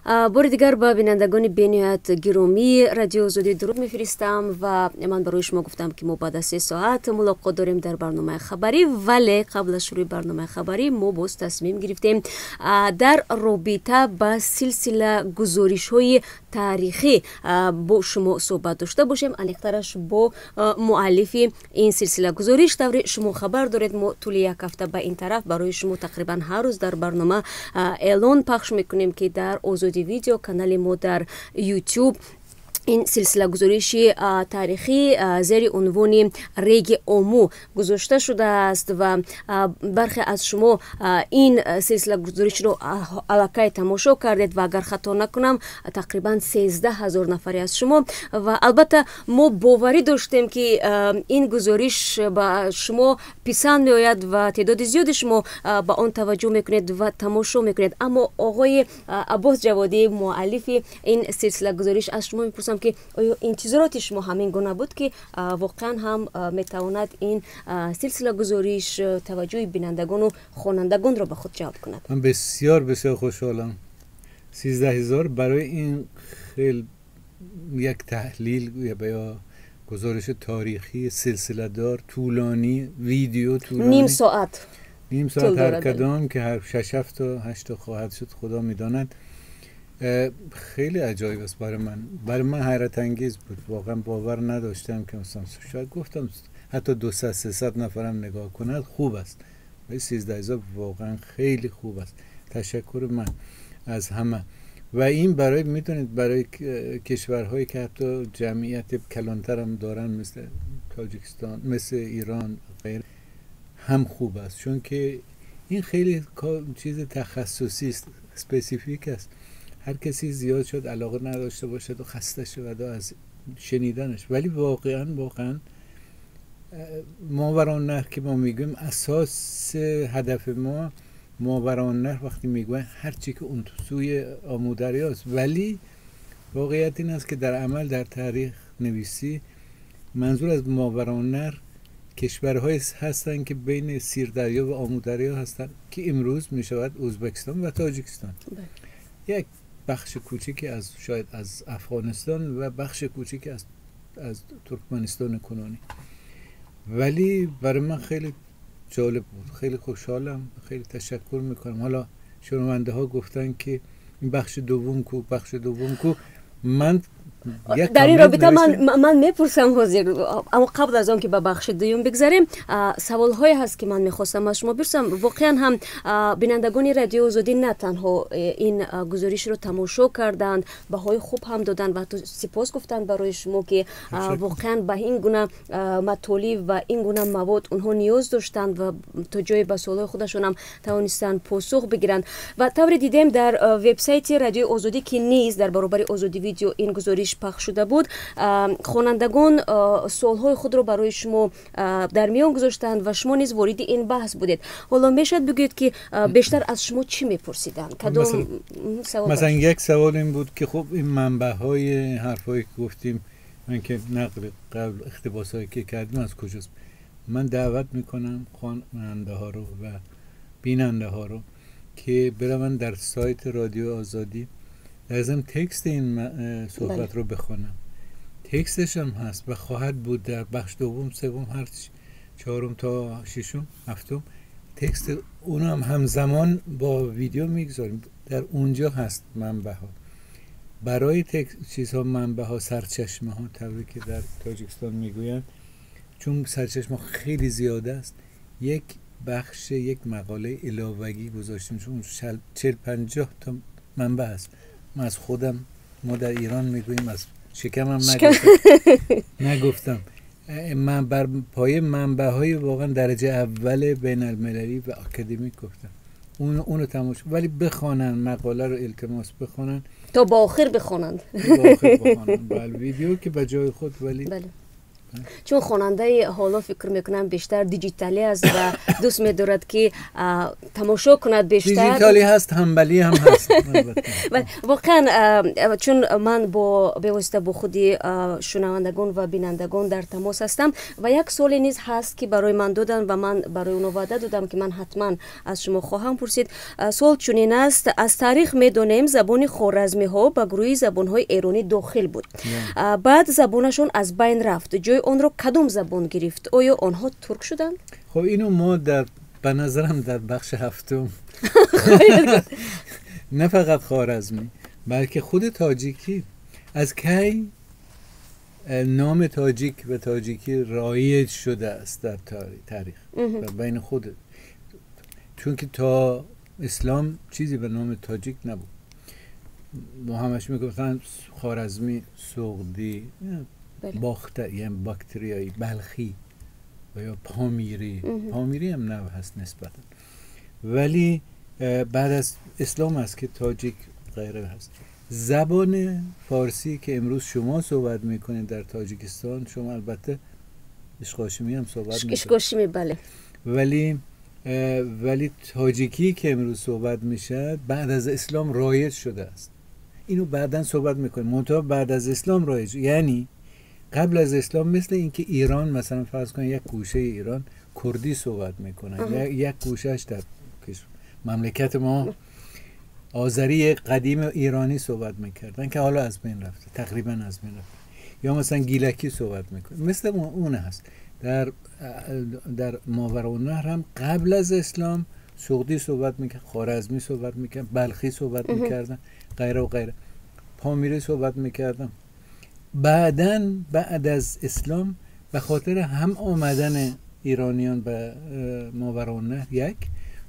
بار دیگر با بینندگان بینیت گرامی رادیو آزادی درود میفرستم و من برای شما گفتم که ما بعد از 3 ساعت ملاقات داریم در برنامه خبری، ولی قبل از شروع برنامه خبری ما باز تصمیم گرفتیم در رابطه با سلسله گزارش های تاریخی با شما صحبت داشته باشیم. انیقترش با مؤلف این سلسله گزارش. طوری شما خبر دارید ما طول یک هفته به این طرف برای شما تقریبا هر روز در برنامه اعلان پخش میکنیم که در آزادی ویدیو کانال ما در یوتیوب این سلسله گزارشی تاریخی زیر عنوان ریگ اومو گذاشته شده است و برخی از شما این سلسله گزارش رو علاقه تماشا کردید و اگر خطا نکنم تقریبا 13,000 نفری از شما و البته ما باوری داشتیم که این گزارش با شما پسند میآید و تعداد زیاد شما با آن توجه میکنید و تماشا میکنید. اما آقای عباس جوادی مؤلف این سلسله گزارش از شما میپرسم که آیا انتظارات شما همین گونه بود که واقعا هم میتواند این سلسله گزارش توجه بینندگان و خوانندگان را به خود جلب کند؟ من بسیار بسیار خوشحالم. 13,000 برای این خیلی یک تحلیل یا گزارش تاریخی سلسله دار طولانی، ویدیو طولانی، نیم ساعت هر کدام که هر 6 تا 8 تا خواهد شد خدا میداند. خیلی عجایب است برای من حیرت انگیز بود. واقعا باور نداشتم که مثلا شاید گفتم حتی 200-300 نفرم نگاه کند خوب است. 13,000 واقعا خیلی خوب است. تشکر من از همه. و این برای میدونید برای کشورهایی که حتی جمعیت کلانتر هم دارن مثل تاجیکستان، مثل ایران غیر هم خوب است، چون که این خیلی چیز تخصصی است، اسپسیفیک است. هر کسی زیاد شد علاقه نداشته باشد و خسته شود از شنیدنش. ولی واقعا ماورالنهر که ما میگویم اساس هدف ما ماورالنهر وقتی میگویم هر چی که اون سوی آمودریاست، ولی واقعیت این است که در عمل در تاریخ نویسی منظور از ماورالنهر کشورهای هستند که بین سیردریا و آمودریا هستند که امروز میشود ازبکستان و تاجیکستان. یک بخش کوچکی از شاید از افغانستان و بخش کوچکی از ترکمنستان کنونی. ولی برای من خیلی جالب بود، خیلی خوشحالم، خیلی تشکر میکنم. حالا شنونده ها گفتن که این بخش دوم کو من در این رابطه من میپرسم حاضر، اما قبل از آن که به بخش دوم بگذاریم سوال هایی هست که من میخواستم از شما برسم. واقعا هم بینندگان رادیو آزادی نه تنها این گزارش رو تماشا کردند، بهای خوب هم دادن و سپاس گفتن برای شما که واقعا به این گونه مطالب و این گونه مواد اونها نیاز داشتند و تا جای به سوال خودشون هم توانستن پاسخ بگیرن. و طوری دیدیم در وبسایت رادیو آزادی که نیز در برابر آزادی ویدیو این گزارش پخش شده بود، خوانندگان سوالهای خود رو برای شما در میان گذاشتند و شما نیز وارد این بحث بودید. حالا میشد بگید که بیشتر از شما چی میپرسیدن؟ کدام سوال؟ مثلا یک سوال این بود که خب این منبع های حرفایی که گفتیم، من که نقل قبل اقتباسایی که کردیم از کجاست؟ من دعوت میکنم خواننده ها رو و بیننده ها رو که برن در سایت رادیو آزادی لازم تکست این صحبت رو بخونم. تکستش هم هست و خواهد بود در بخش دوم، سوم، هر چهارم تا ششم، هفتم. تکست اونم همزمان با ویدیو میگذاریم. در اونجا هست منبع ها. برای چیزها منبع ها، سرچشمه ها، طوری که در تاجیکستان میگویند، چون سرچشمه خیلی زیاده است، یک بخش یک مقاله علاوه‌ای گذاشتیم، چون 40-50 تا منبع است. من از خودم، ما در ایران میگوییم، از شکمم نگفتم. من بر پای منبع های واقعا درجه اول بین المللی و اکادمیک گفتم. اونو تماشا، ولی بخوانن مقاله رو، التماس بخوانن تا با آخر بخوانند. بله، ویدیو که به جای خود، ولی بله. چون خواننده حالا فکر میکنم بیشتر دیجیتالی است و دوست می‌دارد که تماشا کند بیشتر. دیجیتالی هست، تنبلی هم هست. واقعا چون من به واسطه با خودی شنوندگان و بینندگان در تماس هستم و یک سوالی نیز هست که برای من دادن و من برای اونو وعده دادم که من حتما از شما خواهم پرسید. سوال چنین است: از تاریخ میدونیم زبان خوارزمی ها به گروه زبان های ایرانی داخل بود. بعد زبانشون از بین رفت. جای اون رو کدوم زبان گرفت؟ آیا آنها ترک شدند؟ خب اینو ما به نظرم در بخش هفتم نه فقط خوارزمی بلکه خود تاجیکی، از کی نام تاجیک و تاجیکی رایج شده است در تاریخ و بین خود، چون که تا اسلام چیزی به نام تاجیک نبود. ما همش میگفتن خوارزمی، سغدی، باخته یعنی باکتریایی، بلخی و یا پامیری هم نو هست نسبتا، ولی بعد از اسلام است که تاجیک غیره هست. زبان فارسی که امروز شما صحبت میکنید در تاجیکستان، شما البته اشقاشمی هم صحبت میکنید. اشقاشمی بله. ولی تاجیکی که امروز صحبت میشه بعد از اسلام رایج شده است. اینو بعداً صحبت میکنیم. منتها بعد از اسلام رایج، یعنی قبل از اسلام مثل اینکه ایران مثلا فرض کنید یک گوشه ایران کردی صحبت میکنن، یک گوشهش در مملکت ما آذری قدیم ایرانی صحبت میکردن که حالا از بین رفته، تقریبا از بین رفته، یا مثلا گیلکی صحبت میکنن، مثل اون هست. در ماوراءالنهر هم قبل از اسلام سغدی صحبت میکرد، خوارزمی صحبت میکرد، بلخی صحبت میکردن، غیره و غیره، پامیری صحبت میکردن. بعد از اسلام به خاطر هم آمدن ایرانیان به ماوراءالنهر، یک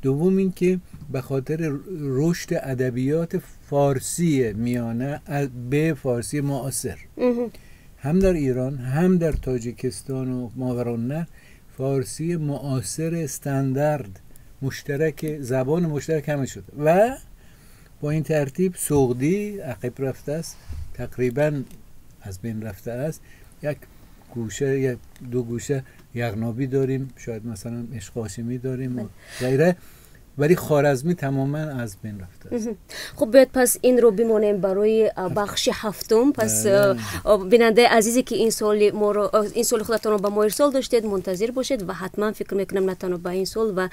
دوم این که به خاطر رشد ادبیات فارسی میانه به فارسی معاصر، هم در ایران هم در تاجیکستان و ماوراءالنهر فارسی معاصر استاندارد مشترک، زبان مشترک همه شده و با این ترتیب سغدی عقب رفته است، تقریبا از بین رفته است. یک گوشه یا دو گوشه یغنابی داریم، شاید مثلا اشقاشمی داریم و غیره، ولی خوارزمی تماما از بین رفته است. خب باید پس این رو بمانیم برای بخش هفتم. پس بیننده عزیزی که این سال خودتون رو به ما ارسال داشتید منتظر باشید و حتما فکر میکنم نه تنها به این سال و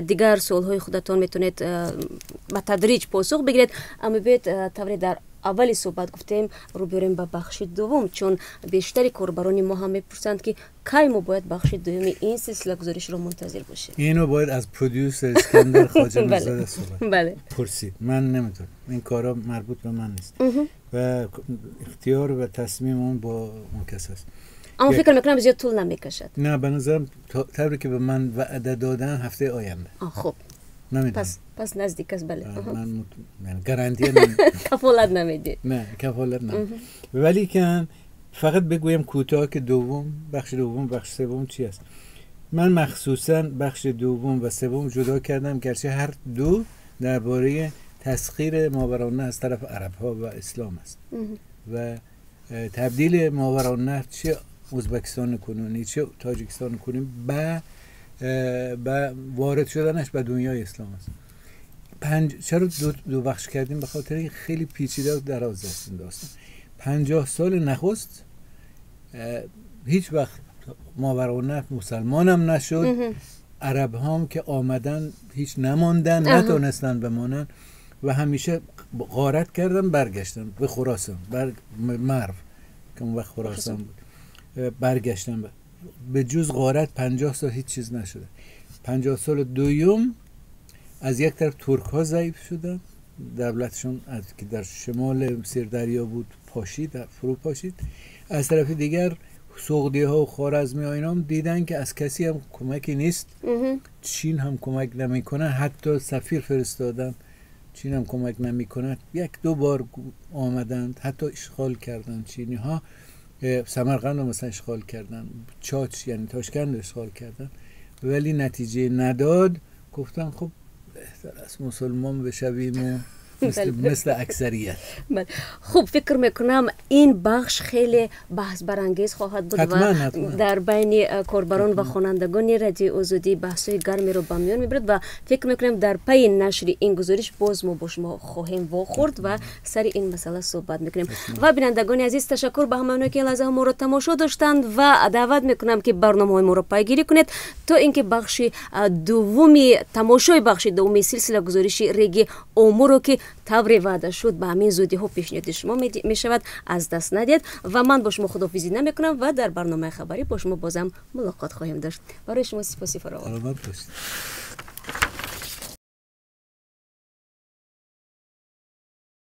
دیگر سالهای خودتون میتونید به تدریج پاسخ بگیرید. اما باید طوری در اولی صحبت گفتیم رو بریم به بخش دوم، چون بیشتری کاربران ما هم میپرسند که کی ما باید بخش دومی این سلسله گزارش رو منتظر باشیم. اینو باید از پرودیوسر اسکندر خواجه نژاد صحبت پرسید. من نمیتونم، این کارا مربوط به من نیست و اختیار و تصمیم اون با اون کس است. اما فکر میکنم زیاد طول نمیکشد. نه به نظرم طوری که به من وعده دادن هفته آینده. خب پس نزدیک است. بله من گارانتی کفالت نمیدید. نه کفالت نه، ولی که فقط بگویم کوتاه که بخش دوم بخش سوم چی است. من مخصوصا بخش دوم و سوم جدا کردم، گرچه هر دو درباره تسخیر ماوراءالنهر از طرف عرب ها و اسلام است و تبدیل ماوراءالنهر چه ازبکستان کنونی چه تاجیکستان کنونی به وارد شدنش به دنیای اسلام است. چرا دو بخش کردیم؟ به خاطر خیلی پیچیده و دراز است این داستان. 50 سال نخست هیچ وقت ماوراءالنهر مسلمان هم نشد، عرب هم که آمدن هیچ نماندن، نتونستن بمانن و همیشه غارت کردن، برگشتن به خراسان، مرو که اون وقت خراسان بود، برگشتن به جز غارت 50 سال هیچ چیز نشده. 50 سال دوم از یک طرف ترک ها ضعیف شدن، دولتشون که در شمال سیردریا بود فرو پاشید. از طرف دیگر سغدی ها و خوارزمی ها اینا هم دیدن که از کسی هم کمکی نیست، چین هم کمک نمیکنه، حتی سفیر فرستادن چین هم کمک نمیکنه. یک دو بار آمدند، حتی اشغال کردن چینی ها، سمرقند رو مثلا اشغال کردن، چاچ یعنی تاشکند رو اشغال کردن، ولی نتیجه نداد. گفتن خب بهتر است مسلمان بشویم و مثل اکثریت. خوب فکر میکنم این بخش خیلی بحث برانگیز خواهد بود و در بین کاربران و خوانندگان رادیو آزادی بحث‌های گرمی رو به میان میبرد و فکر میکنم در پی نشر این گزارش باز ما با شما خواهیم واخورد و سر این مسئله صحبت میکنیم. و بینندگان عزیز تشکر به همونایی که لحظه ما رو تماشا داشتند و دعوت میکنم که برنامه‌های ما رو پیگیری کنید تا اینکه بخش دومی تماشای بخش دومی سلسله گزارش ریگی امور که طوری وعده شد به همین زودی ها پیشنهاد شما می شود از دست ندید و من با شما خداحافظی نمیکنم و در برنامه خبری با شما بازم ملاقات خواهیم داشت. برای شما سپاسی فراوان.